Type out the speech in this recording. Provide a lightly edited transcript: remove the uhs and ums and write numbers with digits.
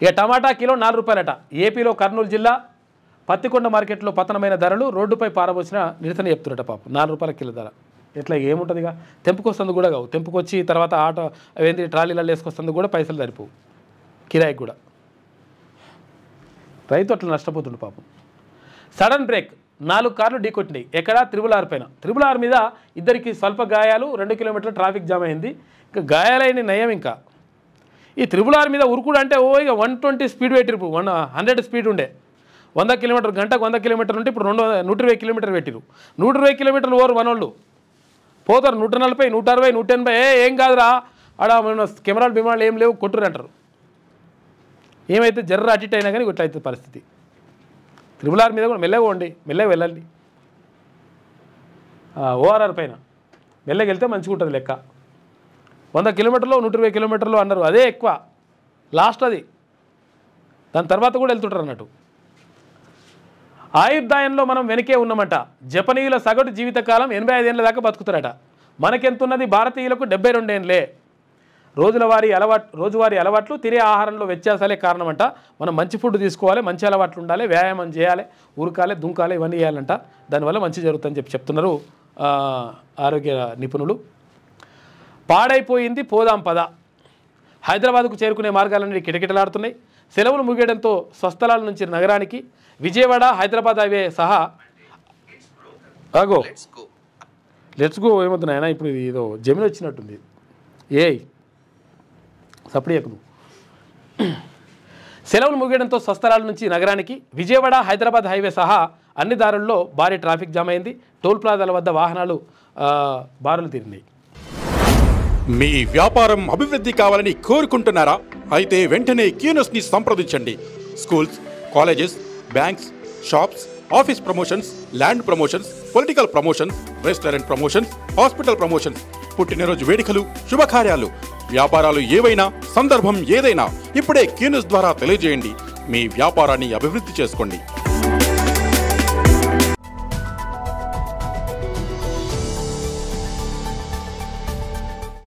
ఇక టమాటా కిలో 4 రూపాయలట. ఏపీలో కర్నూలు జిల్లా పత్తికొండ మార్కెట్లో పతనమైన ధరలు రోడ్డుపై పారబోసిన నిరసన చెప్తున్నట పాపం. 4 రూపాయల కిలో ధర. ఎట్లా ఏముంటుందిగా, తెంపుకొస్తుంది కూడా కావు. తెంపుకొచ్చి తర్వాత ఆటో అవేంటి ట్రాలీలలో వేసుకొస్తుంది కూడా పైసలు సరిపోవు కిరాయికి కూడా. రైతు అట్లా నష్టపోతుండు పాపం. సడన్ బ్రేక్, 4 కార్లు ఢీకొట్టినాయి. ఎక్కడ? త్రిబుల్ పైన. త్రిబుల్ మీద ఇద్దరికి స్వల్ప గాయాలు, 2 కిలోమీటర్ల ట్రాఫిక్ జామ్ అయింది. ఇంకా గాయాలైన నయం. ఇంకా ఈ త్రిబుల్ మీద ఉరుకుడు అంటే ఇక 120 స్పీడ్ పెట్టిరు. 100 స్పీడ్ ఉండే 100 కిలోమీటర్ గంటకు 100 కిలోమీటర్లు ఉంటే ఇప్పుడు 120 కిలోమీటర్లు పెట్టిరు. 120 కిలోమీటర్లు ఓరు మనోళ్ళు పోతారు. 140, 160, 180. ఏం కాదురా, ఆడ కెమెరాలు బిమాలు ఏం లేవు, కొట్టురు అంటారు. ఏమైతే జర్ర అటిట్ అయినా కానీ ఇట్లా అవుతుంది పరిస్థితి. త్రిబుల్ మీద కూడా మెల్లగా పోండి, మెల్లగా వెళ్ళండి. ఓఆర్ఆర్ పైన మెల్లగా వెళ్తే మంచిగా ఉంటుంది లెక్క. 100 కిలోమీటర్లు 120 కిలోమీటర్లు అన్నారు, అదే ఎక్కువ లాస్ట్. అది దాని తర్వాత కూడా వెళ్తుంటారు అన్నట్టు. ఆయుర్దాయంలో మనం వెనకే ఉన్నామంట. జపనీయుల సగటు జీవితకాలం 85 ఏళ్ళ దాకా బతుకుతారట. మనకెంతున్నది? భారతీయులకు 72 ఏళ్ళే. రోజువారీ అలవాట్లు, తినే ఆహారంలో వ్యత్యాసాలే కారణమంట. మనం మంచి ఫుడ్ తీసుకోవాలి, మంచి అలవాట్లు ఉండాలి, వ్యాయామం చేయాలి, ఉరకాలి, దుంకాలి, ఇవన్నీ చేయాలంట. దానివల్ల మంచి జరుగుతుందని చెప్తున్నారు ఆరోగ్య నిపుణులు. పాడైపోయింది పోదాం పద. హైదరాబాద్కు చేరుకునే మార్గాలన్నీ కిటకిటలాడుతున్నాయి. సెలవులు ముగియడంతో స్వస్థలాల నుంచి నగరానికి విజయవాడ, హైదరాబాద్ హైవే సహా లెట్స్ గో ఏమవుతున్నాయన. ఇప్పుడు ఏదో జమిని వచ్చినట్టుంది. సప్డియకు. సెలవులు ముగియడంతో స్వస్థలాల నుంచి నగరానికి విజయవాడ, హైదరాబాద్ హైవే సహా అన్ని దారుల్లో భారీ ట్రాఫిక్ జామ్ అయింది. టోల్ ప్లాజాల వద్ద వాహనాలు బారులు తీరినాయి. మీ వ్యాపారం అభివృద్ధి కావాలని కోరుకుంటున్నారా? అయితే వెంటనే కీనోస్ని సంప్రదించండి. Schools, colleges, banks, shops, office promotions, land promotions, political promotions, restaurant promotions, hospital promotions, పుట్టినరోజు వేడుకలు, శుభకార్యాలు, వ్యాపారాలు ఏవైనా, సందర్భం ఏదైనా ఇప్పుడే కీనోస్ ద్వారా తెలియజేయండి. మీ వ్యాపారాన్ని అభివృద్ధి చేసుకోండి.